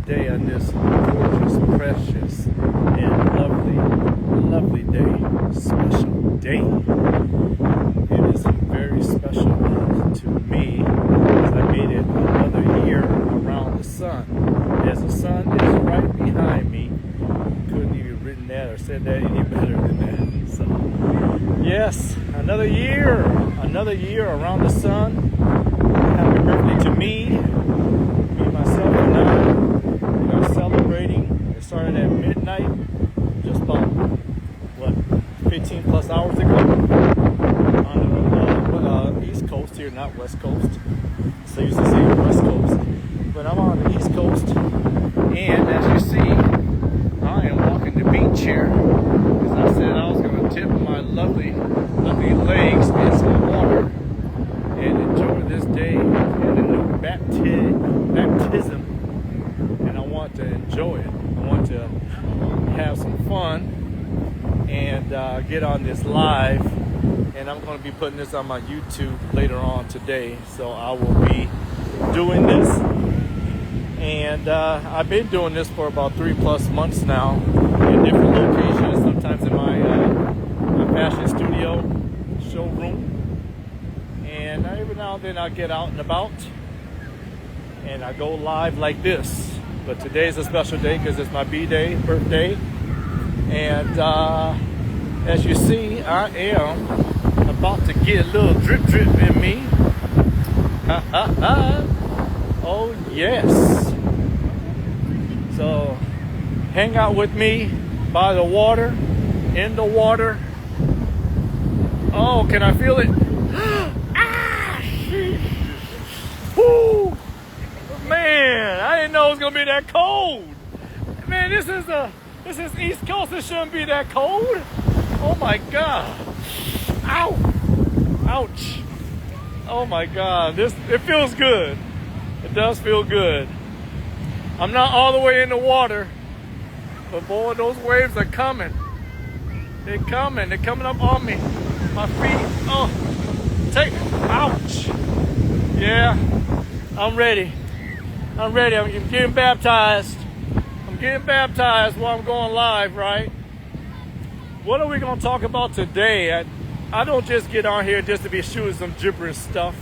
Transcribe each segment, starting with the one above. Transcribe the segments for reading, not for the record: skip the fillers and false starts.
today on this gorgeous, precious, and lovely day. Special day. It is very special to me as I made it another year around the sun. As the sun is right behind me, couldn't even written that or said that any better than that. So, yes, another year around the sun. Happy birthday to me, myself, and I. We are celebrating. It started at midnight, just about 15 plus hours ago on the East Coast here, not West Coast. So I used to say West Coast, but I'm on the East Coast, and as you see, I am walking the beach here because I said I was going to tip my lovely legs in some water and enjoy this day and the new baptism, and I want to enjoy it. I want to have some fun and get on this live, and I'm going to be putting this on my YouTube later on today, so I will be doing this, and I've been doing this for about 3+ months now in different locations, sometimes in my fashion studio showroom. And every now and then I get out and about and I go live like this. But today's a special day because it's my birthday. And as you see, I am about to get a little drip in me. Oh yes. So hang out with me by the water, in the water. Oh, can I feel it? Woo! Man, I didn't know it was gonna be that cold. Man, this is East Coast. It shouldn't be that cold. Oh my God! Ow! Ouch! Oh my God! It feels good. It does feel good. I'm not all the way in the water, but boy, those waves are coming. They're coming. They're coming up on me. My feet. Oh, ouch! Yeah. I'm ready. I'm getting baptized. I'm getting baptized while I'm going live, right? What are we going to talk about today? I don't just get on here just to be shooting some gibberish stuff.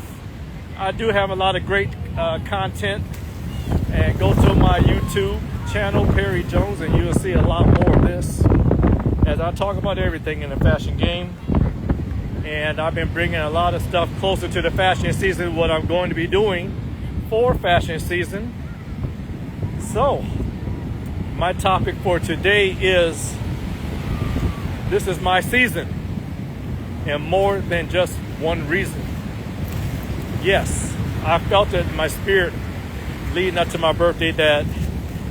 I do have a lot of great content. And go to my YouTube channel, Perry Jones, and you'll see a lot more of this as I talk about everything in the fashion game. And I've been bringing a lot of stuff closer to the fashion season, what I'm going to be doing for fashion season. So, my topic for today is, this is my season, and more than just one reason. Yes, I felt it in my spirit leading up to my birthday that,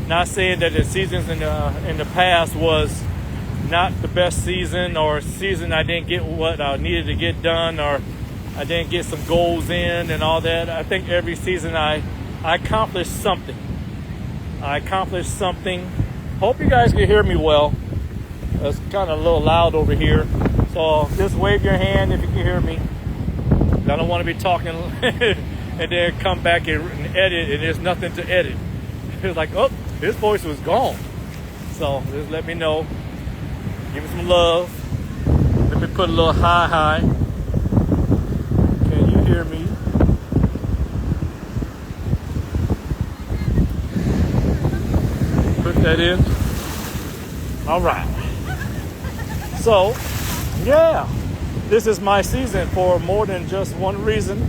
not saying that the seasons in the past was not the best season, or season I didn't get what I needed to get done, or I didn't get some goals in and all that. I think every season I accomplished something. Hope you guys can hear me well. It's kind of a little loud over here. So just wave your hand if you can hear me. I don't want to be talking and then come back and edit and there's nothing to edit. It's like, oh, his voice was gone. So just let me know. Give me some love. Let me put a little hi. Can you hear me? Put that in. All right. So, yeah, this is my season for more than just one reason.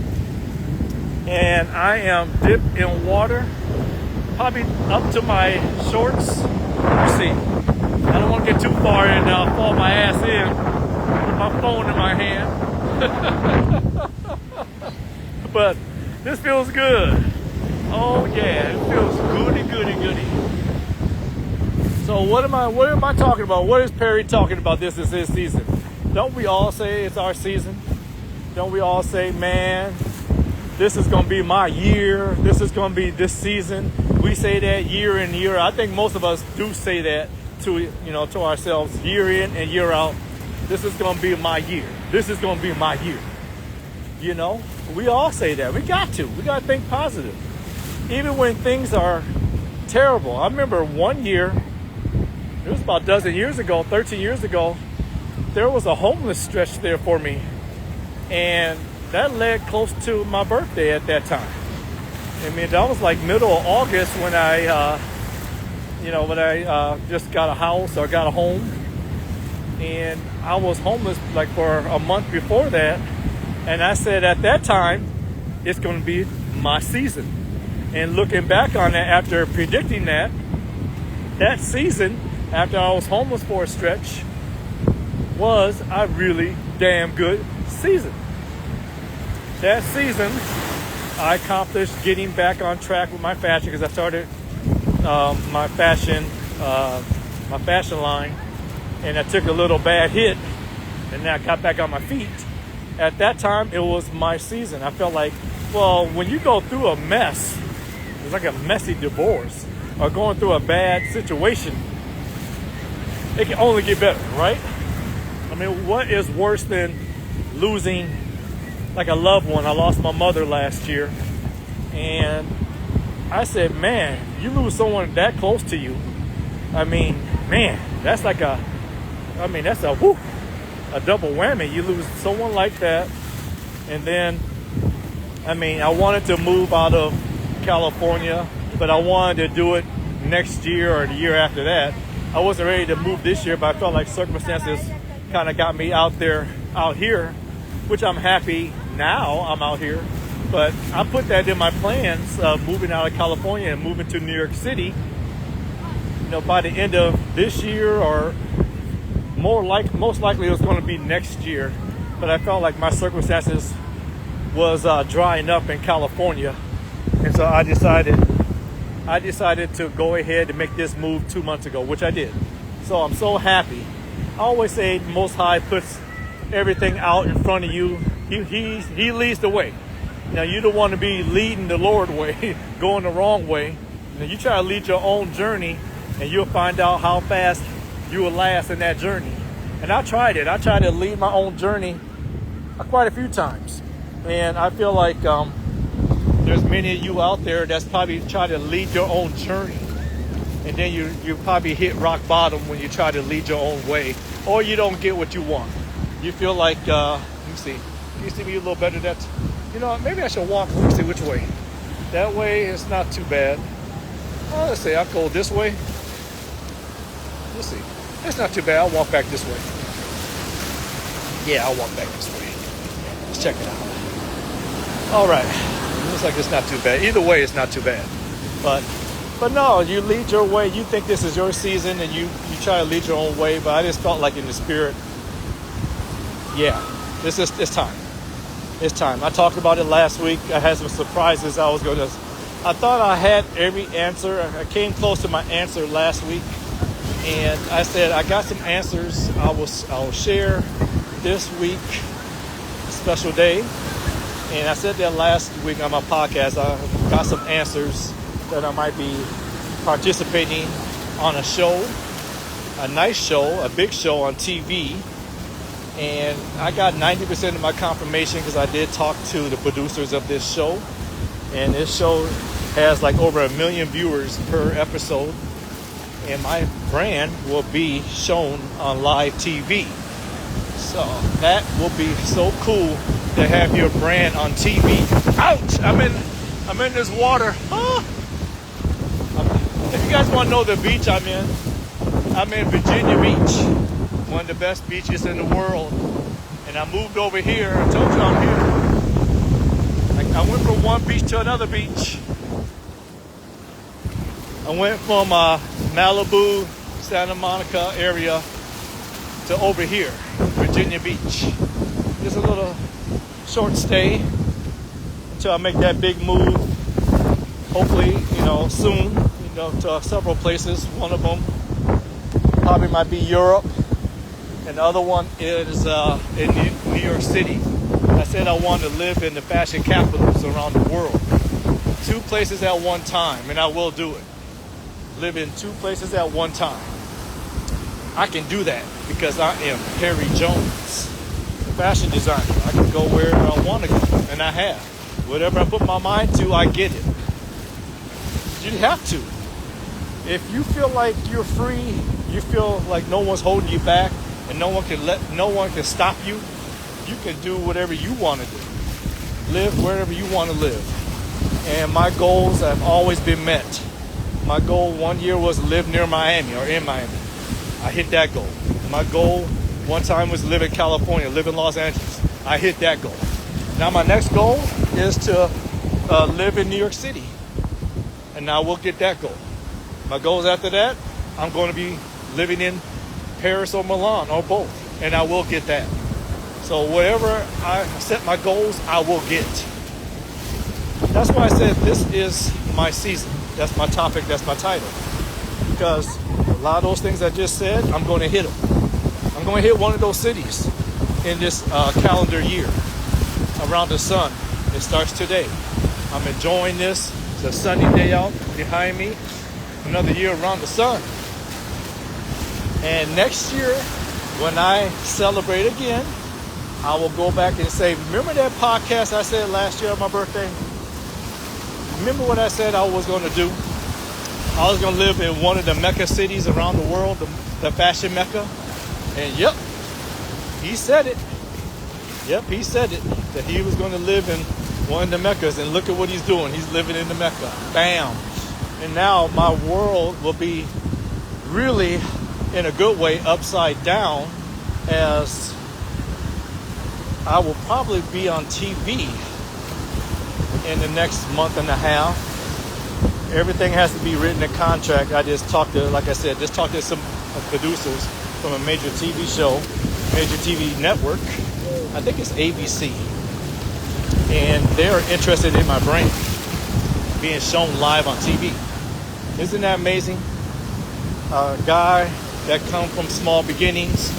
And I am dipped in water, probably up to my shorts. Let me see. I don't want to get too far and fall my ass in with my phone in my hand. But this feels good. Oh yeah, it feels goody. So what am I talking about? What is Perry talking about? This is his season. Don't we all say it's our season? Don't we all say, man, this is going to be my year. This is going to be this season. We say that year in, year out. I think most of us do say that to ourselves year in and year out. This is going to be my year. This is going to be my year. We all say that. We got to think positive. Even when things are terrible. I remember one year, it was about a dozen years ago, 13 years ago, there was a homeless stretch there for me. And that led close to my birthday at that time. I mean, that was like middle of August when I just got a house or got a home. And I was homeless like for a month before that. And I said at that time, it's going to be my season. And looking back on that, after predicting that season, after I was homeless for a stretch, was a really damn good season. That season, I accomplished getting back on track with my fashion because I started my fashion line, and I took a little bad hit, and then I got back on my feet. At that time, it was my season. I felt like, well, when you go through a mess, it's like a messy divorce, or going through a bad situation, it can only get better, right? I mean, what is worse than losing like a loved one? I lost my mother last year, and I said, man, you lose someone that close to you. I mean, man, that's a double whammy. You lose someone like that, and then, I mean, I wanted to move out of California, but I wanted to do it next year or the year after that. I wasn't ready to move this year, but I felt like circumstances kind of got me out here, which I'm happy now I'm out here. But I put that in my plans of moving out of California and moving to New York City, by the end of this year, or most likely it was going to be next year. But I felt like my circumstances was drying up in California, and so I decided to go ahead and make this move 2 months ago, which I did. So I'm so happy. I always say the Most High puts everything out in front of you. He leads the way. Now, you don't want to be leading the Lord way, going the wrong way. You try to lead your own journey, and you'll find out how fast you will last in that journey. And I tried it. I tried to lead my own journey quite a few times. And I feel like there's many of you out there that's probably trying to lead your own journey. And then you probably hit rock bottom when you try to lead your own way, or you don't get what you want. You feel like, let me see. Can you see me a little better? Maybe I should walk. Let me see which way. That way, it's not too bad. Oh, let's see. I'll go this way. Let's see. It's not too bad. I'll walk back this way. Yeah, I'll walk back this way. Let's check it out. All right. Looks like it's not too bad. Either way, it's not too bad. But no, you lead your way. You think this is your season, and you try to lead your own way. But I just felt like in the spirit, yeah, it's time. It's time. I talked about it last week. I had some surprises. I thought I had every answer. I came close to my answer last week, and I said I got some answers. I will share this week, special day. And I said that last week on my podcast. I got some answers that I might be participating on a show, a nice show, a big show on TV. And I got 90% of my confirmation because I did talk to the producers of this show. And this show has like over 1 million viewers per episode. And my brand will be shown on live TV. So that will be so cool to have your brand on TV. Ouch! I'm in this water. Ah! If you guys want to know the beach I'm in Virginia Beach. One of the best beaches in the world. And I moved over here. I told you I'm here. I went from one beach to another beach. I went from Malibu, Santa Monica area to over here, Virginia Beach. Just a little short stay until I make that big move. Hopefully, soon, to several places. One of them probably might be Europe. And the other one is in New York City. I said I wanted to live in the fashion capitals around the world. 2 places at one time, and I will do it. Live in 2 places at one time. I can do that because I am Perry Jones, fashion designer. I can go wherever I want to go, and I have. Whatever I put my mind to, I get it. You have to. If you feel like you're free, you feel like no one's holding you back, and no one can stop you, you can do whatever you want to do. Live wherever you want to live. And my goals have always been met. My goal one year was to live near Miami or in Miami. I hit that goal. My goal one time was to live in California, live in Los Angeles. I hit that goal. Now my next goal is to live in New York City. And now we'll get that goal. My goals after that, I'm going to be living in Paris or Milan or both. And I will get that. So wherever I set my goals, I will get. That's why I said this is my season. That's my topic. That's my title. Because a lot of those things I just said, I'm going to hit them. I'm going to hit one of those cities in this calendar year around the sun. It starts today. I'm enjoying this. It's a sunny day out behind me. Another year around the sun. And next year, when I celebrate again, I will go back and say, remember that podcast I said last year on my birthday? Remember what I said I was going to do? I was going to live in one of the Mecca cities around the world, the fashion Mecca. And yep, he said it. Yep, he said it, that he was going to live in one of the Meccas. And look at what he's doing. He's living in the Mecca. Bam. And now my world will be really, in a good way, upside down, as I will probably be on TV in the next month and a half. Everything has to be written in contract. I just talked to some producers from a major TV show, major TV network. I think it's ABC. And they're interested in my brand being shown live on TV. Isn't that amazing? A guy that come from small beginnings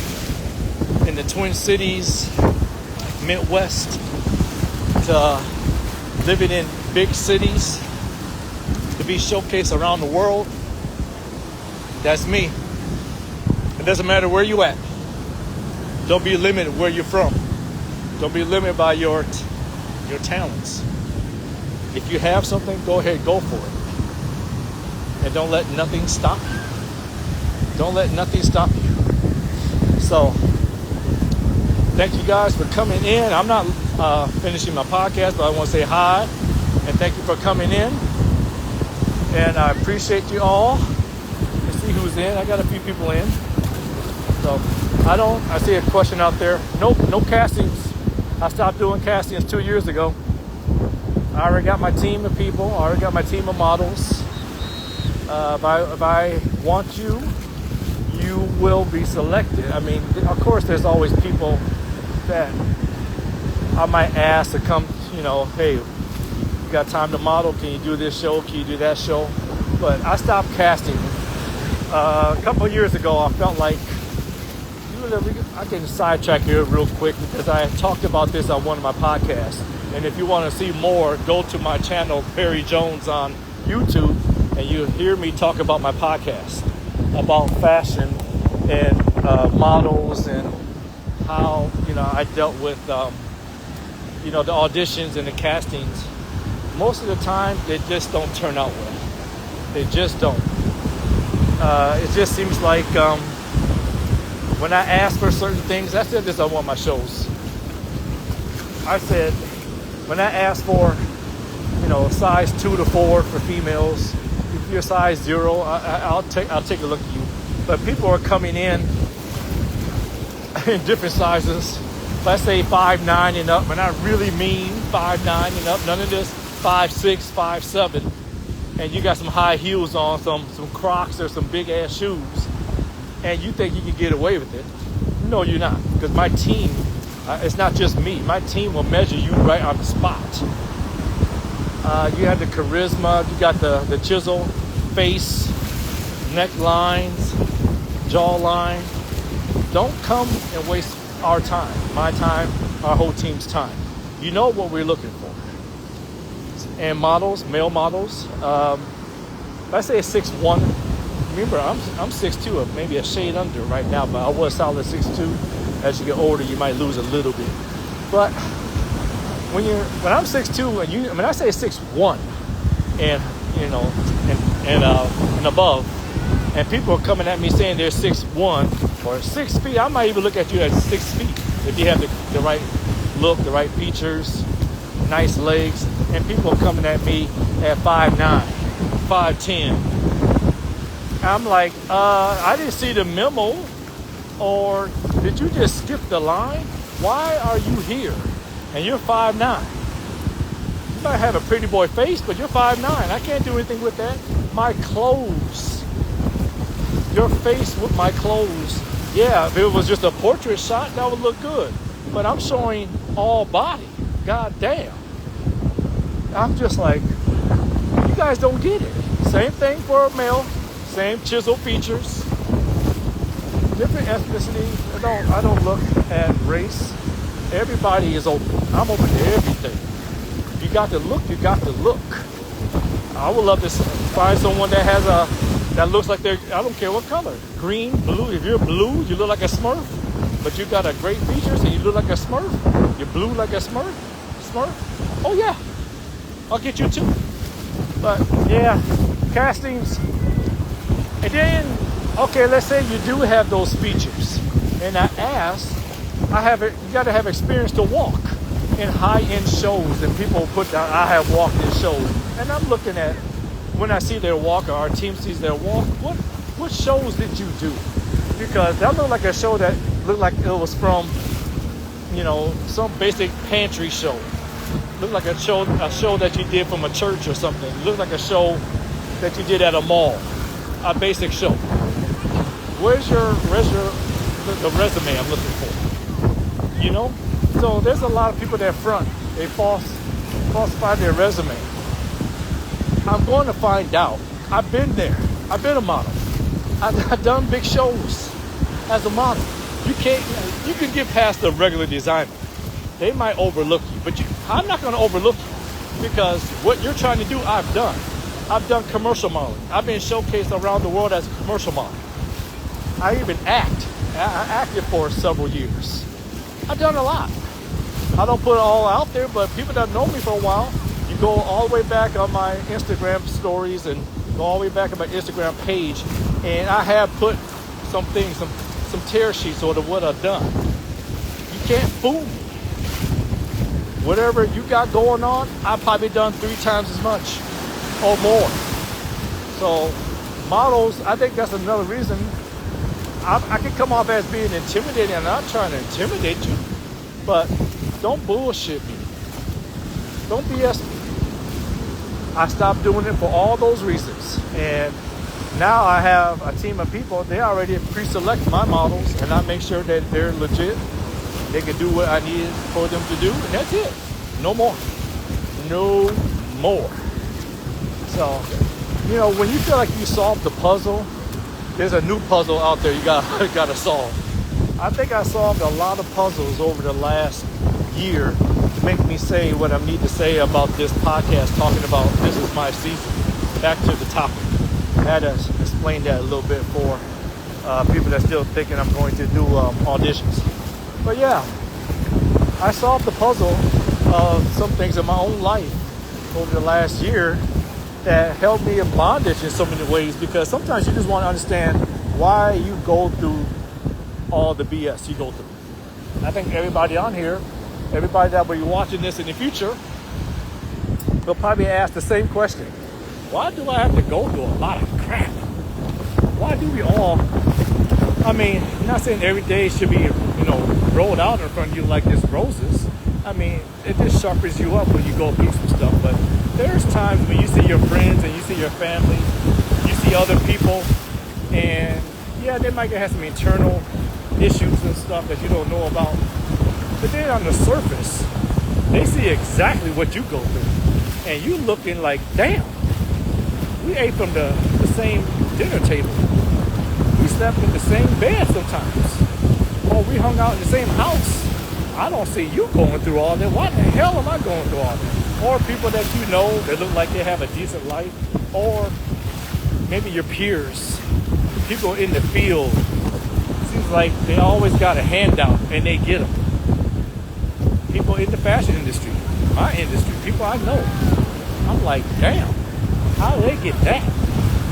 in the Twin Cities, Midwest, to living in big cities, to be showcased around the world. That's me. It doesn't matter where you at. Don't be limited where you're from. Don't be limited by your talents. If you have something, go ahead, go for it. And don't let nothing stop you. Don't let nothing stop you. So, thank you guys for coming in. I'm not finishing my podcast, but I want to say hi and thank you for coming in. And I appreciate you all. Let's see who's in. I got a few people in. So I see a question out there. No castings. I stopped doing castings 2 years ago. I already got my team of people. I already got my team of models. If I want you, you will be selected. I mean, of course, there's always people that I might ask to come, hey, you got time to model? Can you do this show? Can you do that show? But I stopped casting. A couple of years ago, I felt like, I can sidetrack here real quick because I talked about this on one of my podcasts. And if you want to see more, go to my channel, Perry Jones, on YouTube, and you'll hear me talk about my podcast about fashion and models and how, I dealt with, the auditions and the castings. Most of the time, they just don't turn out well. They just don't. It just seems like when I ask for certain things, I said this on one of my shows. I said, when I ask for, size 2 to 4 for females, if you're size 0, I'll take a look at you. But people are coming in different sizes. Let's say 5'9" and up, and I really mean 5'9" and up. None of this 5'6", 5'7", and you got some high heels on, some Crocs or some big ass shoes, and you think you can get away with it. No, you're not, because my team, it's not just me. My team will measure you right on the spot. You have the charisma, you got the chisel, face, necklines, jawline. Don't come and waste our time, my time, our whole team's time. You know what we're looking for. And models, male models, let's say 6'1". Remember, I'm 6'2", or maybe a shade under right now, but I was solid 6'2". As you get older, you might lose a little bit. But when I'm 6'2", and I say 6'1", and and above, And people are coming at me saying they're 6'1" or 6 feet. I might even look at you at 6 feet if you have the right look, the right features, nice legs. And people are coming at me at 5'9", 5'10". I'm like, I didn't see the memo, or did you just skip the line? Why are you here? And you're 5'9". You might have a pretty boy face, but you're 5'9". I can't do anything with that. My clothes. Your face with my clothes. Yeah, if it was just a portrait shot, that would look good. But I'm showing all body. God damn. I'm just like, you guys don't get it. Same thing for a male. Same chisel features. Different ethnicity. I don't look at race. Everybody is open. I'm open to everything. You got to look, you got to look. I would love to find someone that looks like they're, I don't care what color. Green, blue. If you're blue, you look like a Smurf. But you got a great features and you look like a Smurf. You're blue like a Smurf. Oh yeah. I'll get you too. But yeah, castings. And then, okay, let's say you do have those features. And I asked, you got to have experience to walk in high-end shows. And people put down, I have walked in shows. And I'm looking at, when I see their walk or our team sees their walk, what shows did you do? Because that looked like a show that looked like it was from, some basic pantry show. Looked like a show that you did from a church or something. Looked like a show that you did at a mall. A basic show. Where's the resume I'm looking for? So there's a lot of people that front. They falsify their resume. I'm going to find out. I've been there. I've been a model. I've done big shows as a model. You can get past the regular designer. They might overlook you, but I'm not going to overlook you because what you're trying to do, I've done. I've done commercial modeling. I've been showcased around the world as a commercial model. I even act. I acted for several years. I've done a lot. I don't put it all out there, but people that know me for a while, you go all the way back on my Instagram stories and go all the way back on my Instagram page, and I have put some things, some tear sheets of what I've done. You can't fool me. Whatever you got going on, I've probably done 3 times as much or more. So models, I think that's another reason I can come off as being intimidating. I'm not trying to intimidate you, but don't bullshit me. Don't BS me. I stopped doing it for all those reasons. And now I have a team of people, they already pre-select my models, and I make sure that they're legit. They can do what I need for them to do, and that's it. No more. No more. So, when you feel like you solved the puzzle, there's a new puzzle out there you gotta solve. I think I solved a lot of puzzles over the last year to make me say what I need to say about this podcast, talking about this is my season. Back to the topic. I had to explain that a little bit for people that still thinking I'm going to do auditions. But yeah, I solved the puzzle of some things in my own life over the last year that held me in bondage in so many ways, because sometimes you just want to understand why you go through all the BS you go through. I think everybody on here, everybody that will be watching this in the future, will probably ask the same question. Why do I have to go through a lot of crap? Why do we all? I'm not saying every day should be, rolled out in front of you like this roses. It just sharpens you up when you go through some stuff. But there's times when you see your friends and you see your family, you see other people, and yeah, they might have some internal issues and stuff that you don't know about. But then on the surface, they see exactly what you go through. And you looking like, damn, we ate from the same dinner table. We slept in the same bed sometimes. Or we hung out in the same house. I don't see you going through all that. Why the hell am I going through all that? Or people that you know that look like they have a decent life. Or maybe your peers, people in the field. Seems like they always got a handout and they get them. People in the fashion industry, my industry, people I know. I'm like, damn, how do they get that?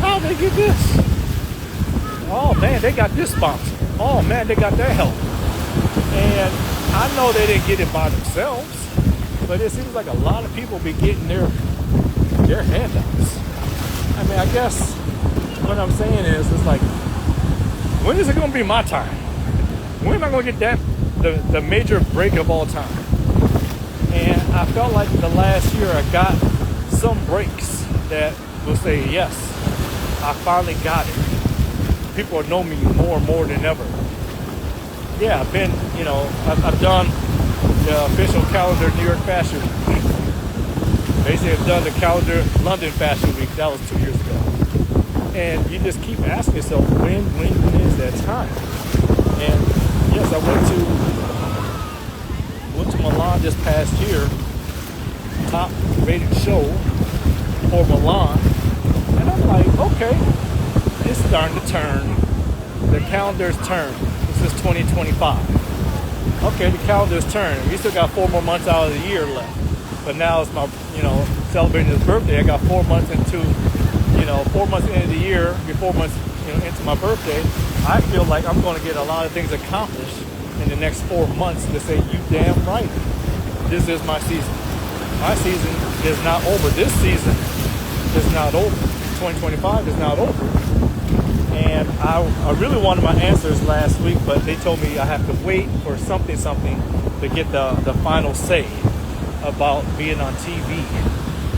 How do they get this? oh man, they got this sponsor. Oh man, they got that help. And I know they didn't get it by themselves, but it seems like a lot of people be getting their handouts. I mean, I guess what I'm saying is, it's like, when is it going to be my time? When am I going to get the major break of all time? And I felt like the last year I got some breaks that will say, yes, I finally got it. People know me more and more than ever. Yeah, I've been, I've done the official calendar New York Fashion Week. Basically, I've done the calendar London Fashion Week. That was 2 years ago. And you just keep asking yourself, when is that time? And yes, I went to Milan this past year, top rated show for Milan. And I'm like, okay, it's starting to turn. The calendar's turned. This is 2025. Okay, the calendar's turned. We still got 4 more months out of the year left. But now it's my, celebrating his birthday. I got 4 months into, 4 months into the year, 4 months, into my birthday. I feel like I'm going to get a lot of things accomplished in the next 4 months to say, you damn right. This is my season. My season is not over. This season is not over. 2025 is not over. And I really wanted my answers last week, but they told me I have to wait for something to get the final say about being on TV.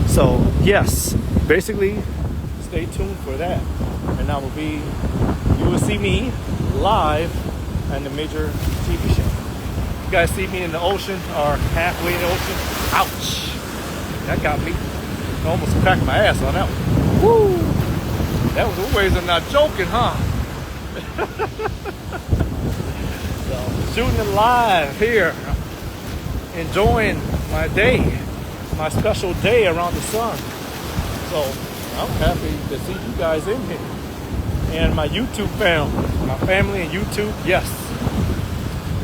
So yes, basically stay tuned for that. And you will see me live on the major TV show. You guys see me in the ocean or halfway in the ocean. Ouch. That got me. I almost cracked my ass on that one. Woo! That was always I'm not joking, huh? So, shooting it live here. Enjoying my day. My special day around the sun. So, I'm happy to see you guys in here. And my YouTube family. My family and YouTube, yes.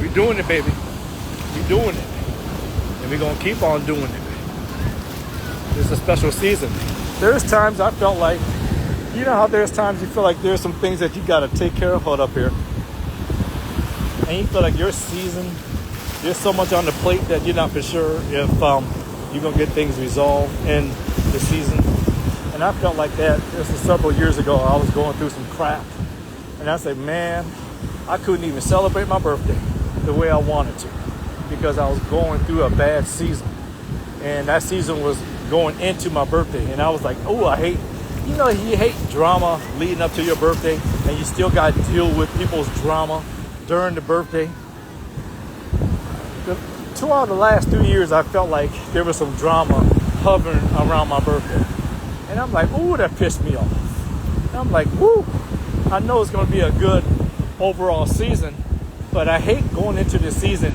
We're doing it, baby. We're doing it. And we're going to keep on doing it. It's a special season. There's times I felt like, how there's times you feel like there's some things that you got to take care of. Hold up here. And you feel like your season, there's so much on the plate that you're not for sure if you're going to get things resolved in the season. And I felt like that. This was several years ago. I was going through some crap. And I said, man, I couldn't even celebrate my birthday the way I wanted to because I was going through a bad season. And that season was going into my birthday. And I was like, oh, I hate, you hate drama leading up to your birthday. And you still got to deal with people's drama during the birthday. Throughout the last 2 years, I felt like there was some drama hovering around my birthday. And I'm like, ooh, that pissed me off. And I'm like, woo, I know it's going to be a good overall season, but I hate going into the season.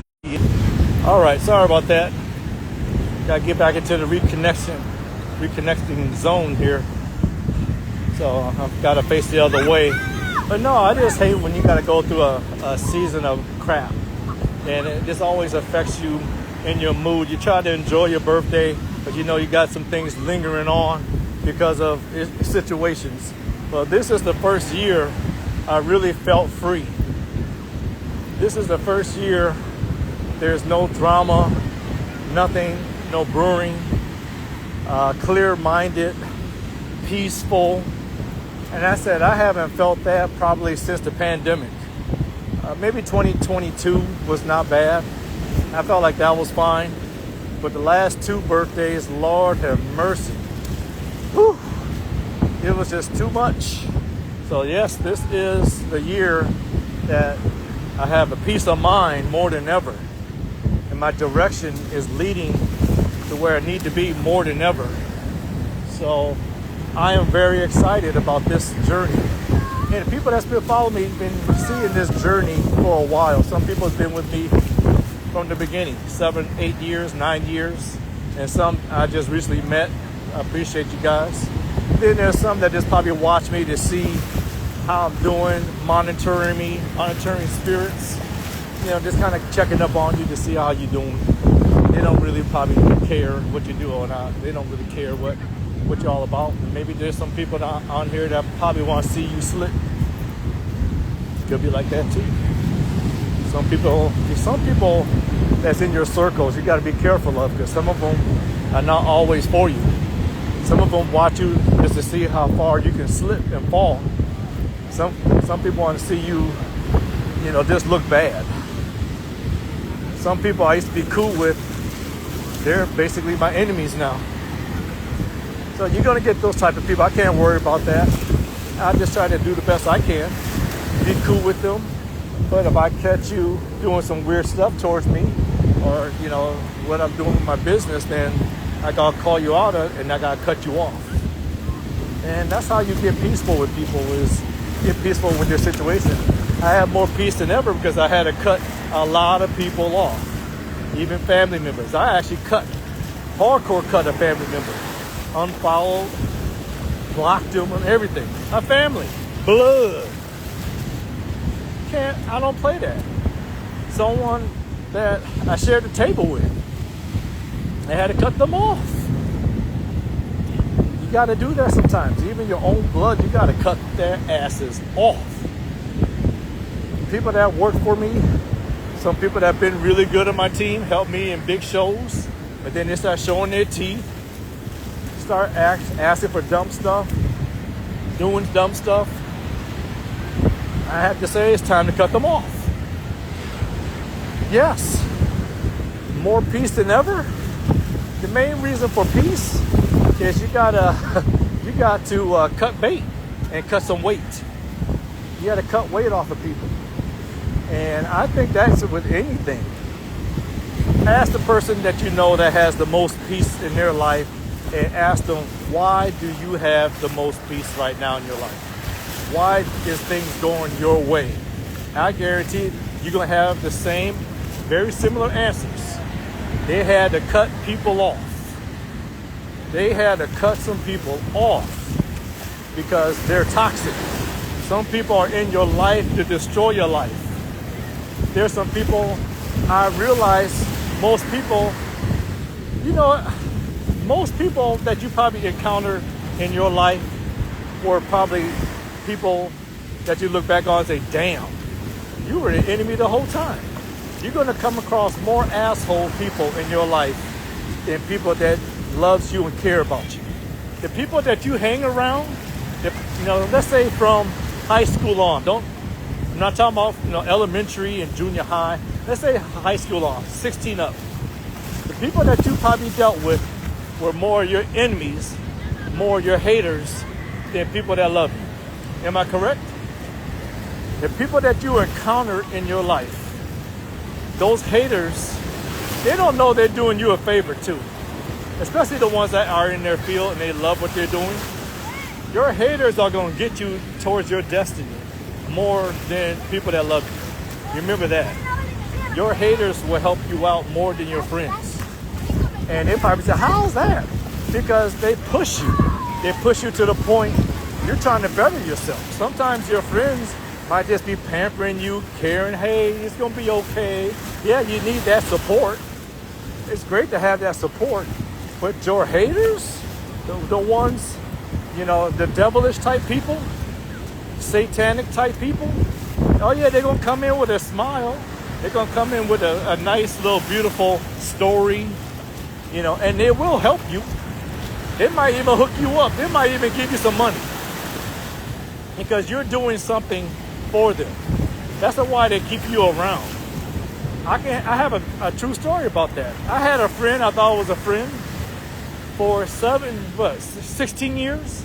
All right, sorry about that. Got to get back into the reconnecting zone here. So I've got to face the other way. But no, I just hate when you got to go through a season of crap. And it just always affects you in your mood. You try to enjoy your birthday, but you got some things lingering on because of situations. Well, this is the first year I really felt free. This is the first year there's no drama, nothing, no brewing, clear-minded, peaceful. And I said I haven't felt that probably since the pandemic. Maybe 2022 was not bad. I felt like that was fine. But the last 2 birthdays, Lord have mercy. Whew, it was just too much. So yes, this is the year that I have a peace of mind more than ever. And my direction is leading to where I need to be more than ever. So I am very excited about this journey. And the people that's been following me have been seeing this journey for a while. Some people have been with me from the beginning, 7, 8 years, 9 years. And some I just recently met. I appreciate you guys. Then there's some that just probably watch me to see how I'm doing, monitoring me, monitoring spirits. Just kind of checking up on you to see how you're doing. They don't really probably care what you do or not. They don't really care what you're all about. And maybe there's some people on here that probably want to see you slip. could be like that too. Some people that's in your circles, you got to be careful of, because some of them are not always for you. Some of them watch you just to see how far you can slip and fall. Some people want to see you, just look bad. Some people I used to be cool with, they're basically my enemies now. So you're going to get those type of people. I can't worry about that. I just try to do the best I can, be cool with them. But if I catch you doing some weird stuff towards me, or, what I'm doing with my business, then I got to call you out and I got to cut you off. And that's how you get peaceful with people, is get peaceful with your situation. I have more peace than ever because I had to cut a lot of people off, even family members. I actually hardcore cut a family member, unfollowed, blocked them and everything. My family, blood. I don't play that. Someone that I shared the table with, I had to cut them off. You got to do that sometimes. Even your own blood, you got to cut their asses off. People that work for me, some people that have been really good on my team, help me in big shows, but then they start showing their teeth, start asking for dumb stuff, doing dumb stuff. I have to say it's time to cut them off. Yes, more peace than ever. The main reason for peace is you got to cut bait and cut some weight. You got to cut weight off of people. And I think that's with anything. Ask the person that you know that has the most peace in their life, and ask them, why do you have the most peace right now in your life? Why is things going your way? I guarantee you're going to have the same, very similar answers. They had to cut people off. They had to cut some people off because they're toxic. Some people are in your life to destroy your life. There's some people, I realize most people that you probably encounter in your life were probably people that you look back on and say, damn, you were the enemy the whole time. You're going to come across more asshole people in your life than people that loves you and care about you. The people that you hang around, let's say from high school on, I'm not talking about elementary and junior high. Let's say high school on, 16 up. The people that you probably dealt with were more your enemies, more your haters than people that love you. Am I correct? The people that you encounter in your life, those haters, they don't know they're doing you a favor too. Especially the ones that are in their field and they love what they're doing. Your haters are going to get you towards your destiny more than people that love you. Remember that. Your haters will help you out more than your friends. And they probably say, how's that? Because they push you. They push you to the point you're trying to better yourself. Sometimes your friends might just be pampering you, caring, hey, it's going to be okay. Yeah, you need that support. It's great to have that support. But your haters, the ones, the devilish type people, satanic type people, oh yeah, they're going to come in with a smile. They're going to come in with a nice little beautiful story, and they will help you. They might even hook you up. They might even give you some money because you're doing something for them. That's why they keep you around. I have a true story about that. I had a friend I thought was a friend for 16 years?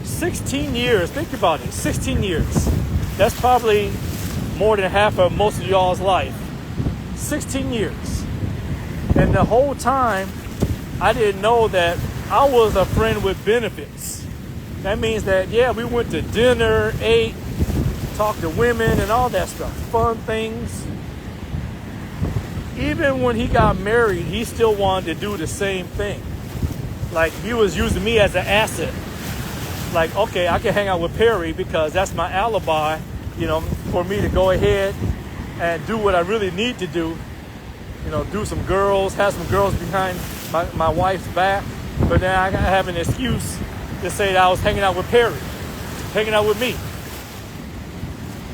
16 years, think about it, 16 years. That's probably more than half of most of y'all's life. 16 years. And the whole time, I didn't know that I was a friend with benefits. That means that, yeah, we went to dinner, ate, talked to women and all that stuff, fun things. Even when he got married, he still wanted to do the same thing. Like, he was using me as an asset. Like, okay, I can hang out with Perry because that's my alibi, for me to go ahead and do what I really need to do. Do some girls, have some girls behind my wife's back. But then I have an excuse to say that I was hanging out with Perry, hanging out with me.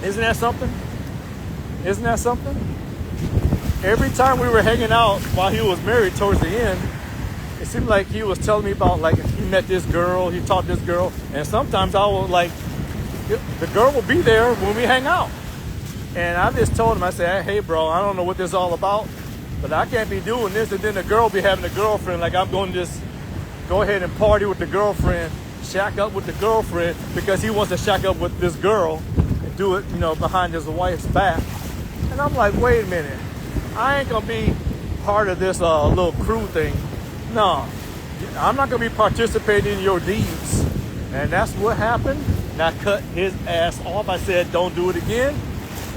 Isn't that something? Isn't that something? Every time we were hanging out while he was married towards the end, it seemed like he was telling me about, like, he met this girl, he taught this girl, and sometimes I was like, the girl will be there when we hang out. And I just told him, I said, hey bro, I don't know what this is all about, but I can't be doing this, and then the girl be having a girlfriend, like I'm going to just go ahead and party with the girlfriend, shack up with the girlfriend, because he wants to shack up with this girl and do it, you know, behind his wife's back. And I'm like, wait a minute, I ain't gonna be part of this little crew thing. No, I'm not gonna be participating in your deeds. And that's what happened. And I cut his ass off. I said, don't do it again.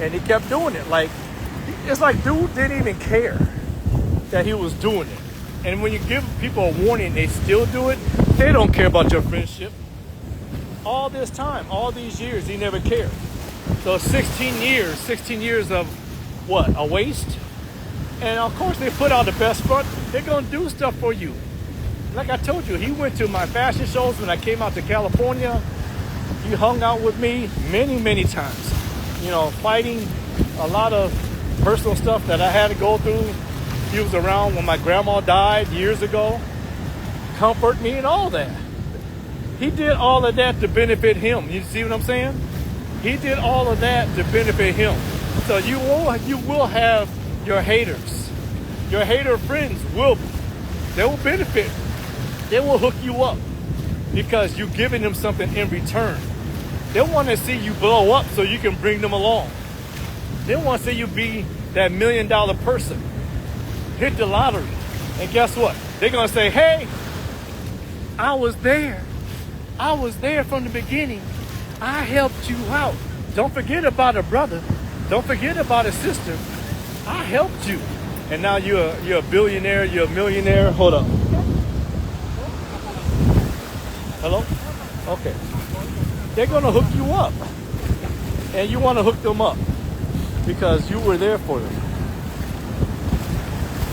And he kept doing it. Like, it's like dude didn't even care that he was doing it. And when you give people a warning, they still do it. They don't care about your friendship. All this time, all these years, he never cared. So 16 years of what? A waste? And of course, they put out the best front. They're gonna do stuff for you. Like I told you, he went to my fashion shows when I came out to California. He hung out with me many, many times. You know, fighting a lot of personal stuff that I had to go through. He was around when my grandma died years ago. Comfort me and all that. He did all of that to benefit him. You see what I'm saying? He did all of that to benefit him. So you will have your haters. Your hater friends will benefit. They will hook you up because you're giving them something in return. They want to see you blow up so you can bring them along. They want to see you be that $1 million person. Hit the lottery. And guess what? They're going to say, hey, I was there. I was there from the beginning. I helped you out. Don't forget about a brother. Don't forget about a sister. I helped you. And now you're a billionaire, you're a millionaire. Hold up. Hello? Okay. They're going to hook you up. And you want to hook them up because you were there for them.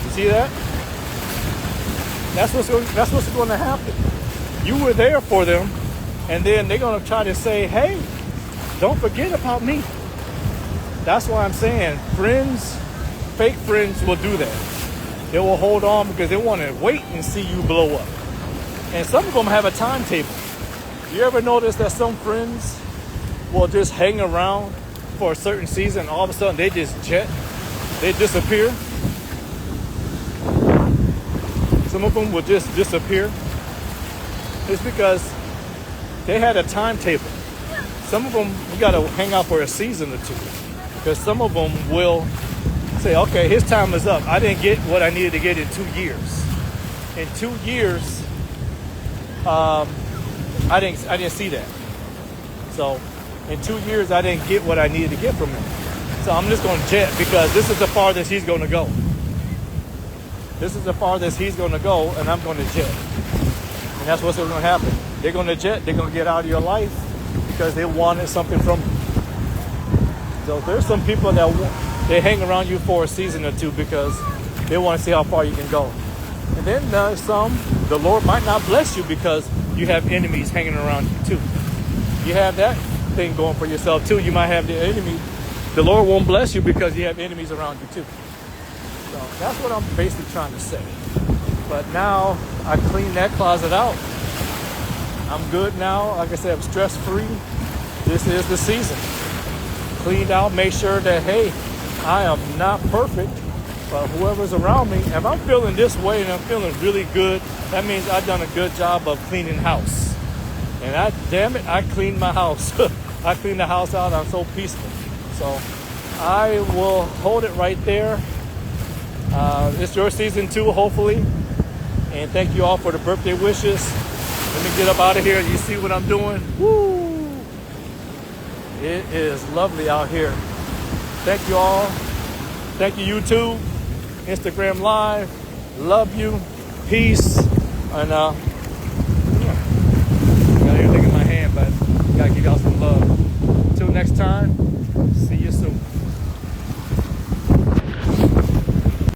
You see that? That's what's going to happen. You were there for them, and then they're going to try to say, hey, don't forget about me. That's why I'm saying friends, fake friends will do that. They will hold on because they want to wait and see you blow up. And some of them have a timetable. You ever notice that some friends will just hang around for a certain season, all of a sudden they just they disappear? Some of them will just disappear. It's because they had a timetable. Some of them, you got to hang out for a season or two. Because some of them will say, okay, his time is up. I didn't get what I needed to get in 2 years. In 2 years, I didn't see that. So in 2 years, I didn't get what I needed to get from him. So I'm just going to jet because this is the farthest he's going to go. This is the farthest he's going to go, and I'm going to jet. And that's what's going to happen. They're going to jet. They're going to get out of your life because they wanted something from you. So there's some people that they hang around you for a season or two because they want to see how far you can go. And then there's some, the Lord might not bless you because you have enemies hanging around you too. You have that thing going for yourself too. You might have the enemy. The Lord won't bless you because you have enemies around you too. So that's what I'm basically trying to say. But now I cleaned that closet out. I'm good now. Like I said, I'm stress-free. This is the season. Cleaned out, make sure that, hey, I am not perfect, but whoever's around me, if I'm feeling this way and I'm feeling really good, that means I've done a good job of cleaning house. And I cleaned my house. I cleaned the house out. I'm so peaceful. So I will hold it right there. It's your season too, hopefully. And thank you all for the birthday wishes. Let me get up out of here. You see what I'm doing? Woo! It is lovely out here. Thank you all. Thank you, YouTube, Instagram Live. Love you. Peace. And got everything in my hand, but gotta give y'all some love. Until next time, see you.